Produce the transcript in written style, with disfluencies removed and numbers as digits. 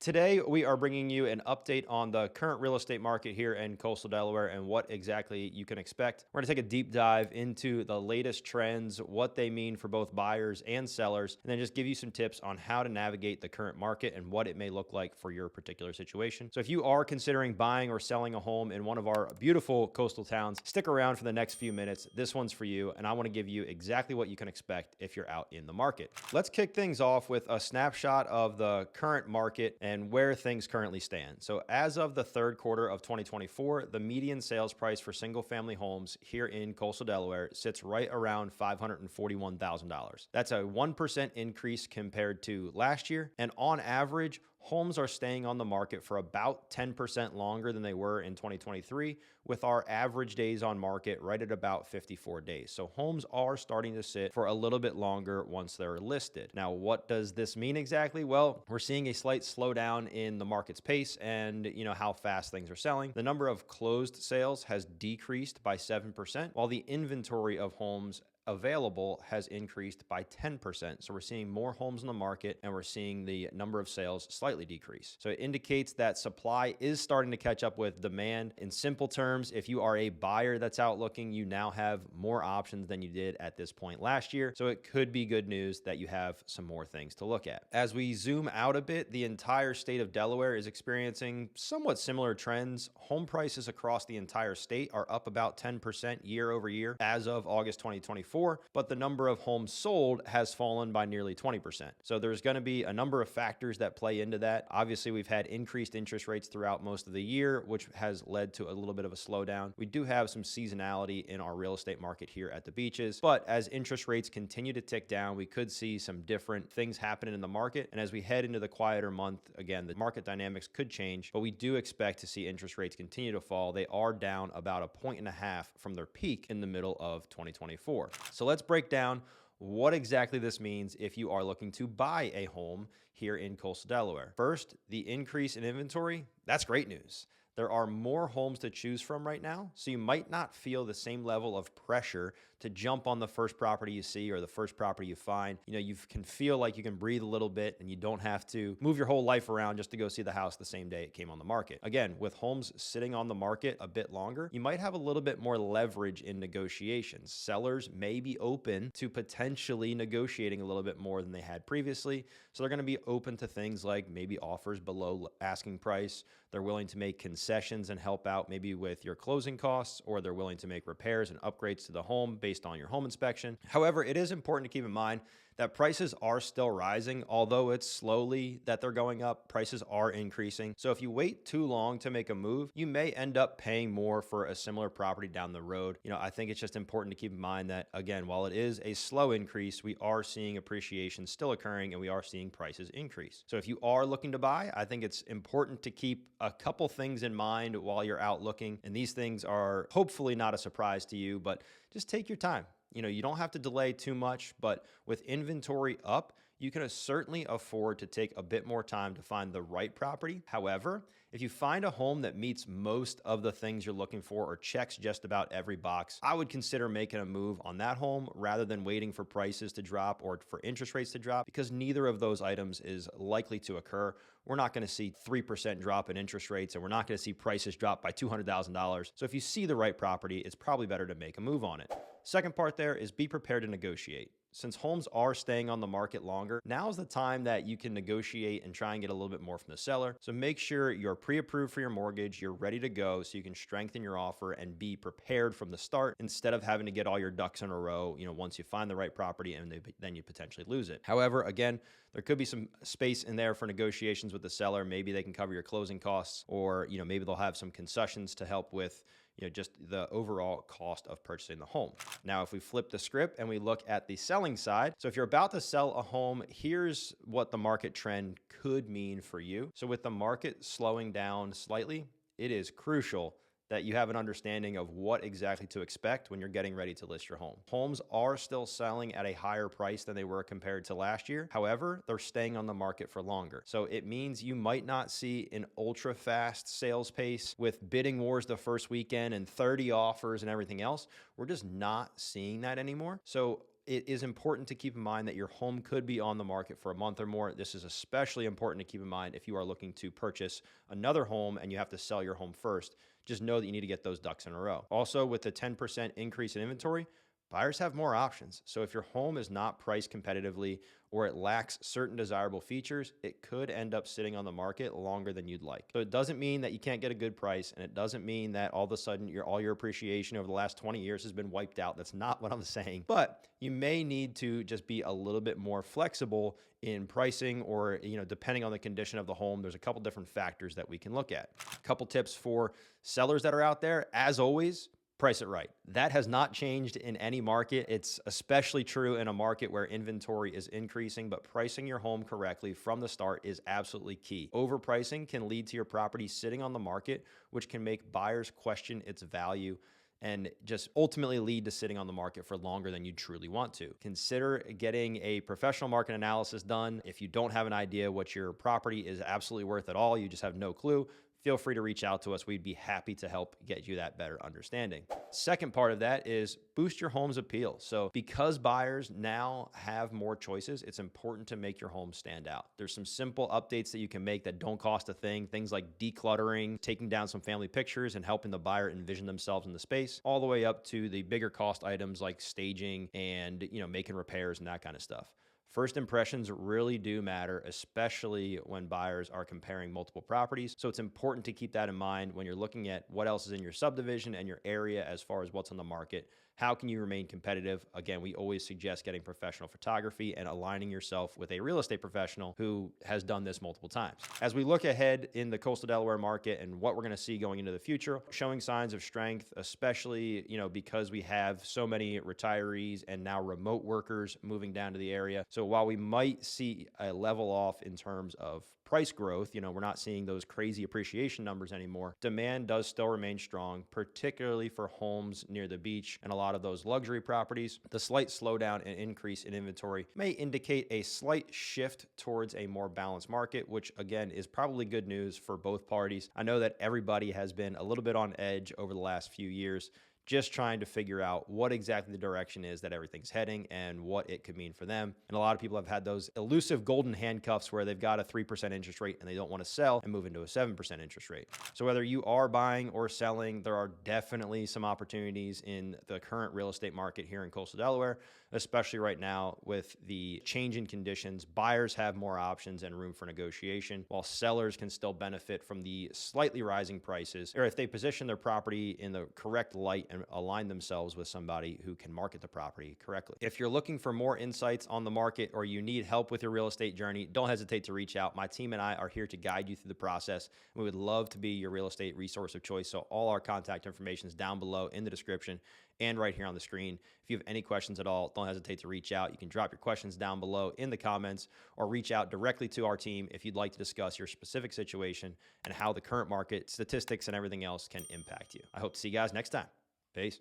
Today, we are bringing you an update on the current real estate market here in coastal Delaware and what exactly you can expect. We're going to take a deep dive into the latest trends, what they mean for both buyers and sellers, and then just give you some tips on how to navigate the current market and what it may look like for your particular situation. So if you are considering buying or selling a home in one of our beautiful coastal towns, stick around for the next few minutes. This one's for you, and I want to give you exactly what you can expect if you're out in the market. Let's kick things off with a snapshot of the current market and where things currently stand. So as of the third quarter of 2024, the median sales price for single family homes here in coastal Delaware sits right around $541,000. That's a 1% increase compared to last year. And on average, homes are staying on the market for about 10% longer than they were in 2023, with our average days on market right at about 54 days. So homes are starting to sit for a little bit longer once they're listed. Now, what does this mean exactly? Well, we're seeing a slight slowdown in the market's pace and how fast things are selling. The number of closed sales has decreased by 7%, while the inventory of homes available has increased by 10%. So we're seeing more homes in the market and we're seeing the number of sales slightly decrease. So it indicates that supply is starting to catch up with demand. In simple terms, if you are a buyer that's out looking, you now have more options than you did at this point last year. So it could be good news that you have some more things to look at. As we zoom out a bit, the entire state of Delaware is experiencing somewhat similar trends. Home prices across the entire state are up about 10% year over year as of August 2024. But the number of homes sold has fallen by nearly 20%. So there's going to be a number of factors that play into that. Obviously, we've had increased interest rates throughout most of the year, which has led to a little bit of a slowdown. We do have some seasonality in our real estate market here at the beaches, but as interest rates continue to tick down, we could see some different things happening in the market. And as we head into the quieter month, again, the market dynamics could change, but we do expect to see interest rates continue to fall. They are down about 1.5 points from their peak in the middle of 2024. So let's break down what exactly this means if you are looking to buy a home here in coastal Delaware. First, the increase in inventory, that's great news. There are more homes to choose from right now, so you might not feel the same level of pressure to jump on the first property you see or the first property you find. You can feel like you can breathe a little bit and you don't have to move your whole life around just to go see the house the same day it came on the market. Again, with homes sitting on the market a bit longer, you might have a little bit more leverage in negotiations. Sellers may be open to potentially negotiating a little bit more than they had previously, so they're going to be open to things like maybe offers below asking price. They're willing to make concessions and help out maybe with your closing costs, or they're willing to make repairs and upgrades to the home based on your home inspection. However, it is important to keep in mind that prices are still rising, although it's slowly that they're going up. Prices are increasing. So if you wait too long to make a move, you may end up paying more for a similar property down the road. I think it's just important to keep in mind that, again, while it is a slow increase, we are seeing appreciation still occurring and we are seeing prices increase. So if you are looking to buy, I think it's important to keep a couple things in mind while you're out looking. And these things are hopefully not a surprise to you, but just take your time. You don't have to delay too much, but with inventory up, you can certainly afford to take a bit more time to find the right property. However, if you find a home that meets most of the things you're looking for or checks just about every box, I would consider making a move on that home rather than waiting for prices to drop or for interest rates to drop, because neither of those items is likely to occur. We're not going to see 3% drop in interest rates, and we're not going to see prices drop by $200,000. So if you see the right property, it's probably better to make a move on it. Second part there is be prepared to negotiate. Since homes are staying on the market longer, now's the time that you can negotiate and try and get a little bit more from the seller. So make sure you're pre-approved for your mortgage, you're ready to go so you can strengthen your offer and be prepared from the start instead of having to get all your ducks in a row, once you find the right property and then you potentially lose it. However, again, there could be some space in there for negotiations with the seller. Maybe they can cover your closing costs, or maybe they'll have some concessions to help with just the overall cost of purchasing the home. Now, if we flip the script and we look at the selling side, so if you're about to sell a home, here's what the market trend could mean for you. So with the market slowing down slightly, it is crucial that you have an understanding of what exactly to expect when you're getting ready to list your home. Homes are still selling at a higher price than they were compared to last year. However, they're staying on the market for longer. So it means you might not see an ultra fast sales pace with bidding wars the first weekend and 30 offers and everything else. We're just not seeing that anymore. So it is important to keep in mind that your home could be on the market for a month or more. This is especially important to keep in mind if you are looking to purchase another home and you have to sell your home first. Just know that you need to get those ducks in a row. Also, with the 10% increase in inventory, buyers have more options. So if your home is not priced competitively or it lacks certain desirable features, it could end up sitting on the market longer than you'd like. So it doesn't mean that you can't get a good price, and it doesn't mean that all of a sudden all your appreciation over the last 20 years has been wiped out. That's not what I'm saying. But you may need to just be a little bit more flexible in pricing, or depending on the condition of the home. There's a couple different factors that we can look at. A couple tips for sellers that are out there. As always, price it right. That has not changed in any market. It's especially true in a market where inventory is increasing, but pricing your home correctly from the start is absolutely key. Overpricing can lead to your property sitting on the market, which can make buyers question its value and just ultimately lead to sitting on the market for longer than you truly want to. Consider getting a professional market analysis done. If you don't have an idea what your property is absolutely worth at all, you just have no clue, feel free to reach out to us. We'd be happy to help get you that better understanding. Second part of that is boost your home's appeal. So because buyers now have more choices, it's important to make your home stand out. There's some simple updates that you can make that don't cost a thing. Things like decluttering, taking down some family pictures, and helping the buyer envision themselves in the space, all the way up to the bigger cost items like staging and making repairs and that kind of stuff. First impressions really do matter, especially when buyers are comparing multiple properties. So it's important to keep that in mind when you're looking at what else is in your subdivision and your area as far as what's on the market. How can you remain competitive? Again, we always suggest getting professional photography and aligning yourself with a real estate professional who has done this multiple times. As we look ahead in the coastal Delaware market and what we're going to see going into the future, showing signs of strength, especially, because we have so many retirees and now remote workers moving down to the area. So while we might see a level off in terms of price growth, we're not seeing those crazy appreciation numbers anymore, demand does still remain strong, particularly for homes near the beach and a lot of those luxury properties. The slight slowdown and increase in inventory may indicate a slight shift towards a more balanced market, which again is probably good news for both parties. I know that everybody has been a little bit on edge over the last few years, just trying to figure out what exactly the direction is that everything's heading and what it could mean for them. And a lot of people have had those elusive golden handcuffs where they've got a 3% interest rate and they don't want to sell and move into a 7% interest rate. So whether you are buying or selling, there are definitely some opportunities in the current real estate market here in coastal Delaware, especially right now with the change in conditions. Buyers have more options and room for negotiation, while sellers can still benefit from the slightly rising prices, or if they position their property in the correct light and align themselves with somebody who can market the property correctly. If you're looking for more insights on the market or you need help with your real estate journey, don't hesitate to reach out. My team and I are here to guide you through the process. We would love to be your real estate resource of choice. So all our contact information is down below in the description and right here on the screen. If you have any questions at all, don't hesitate to reach out. You can drop your questions down below in the comments or reach out directly to our team if you'd like to discuss your specific situation and how the current market statistics and everything else can impact you. I hope to see you guys next time. Peace.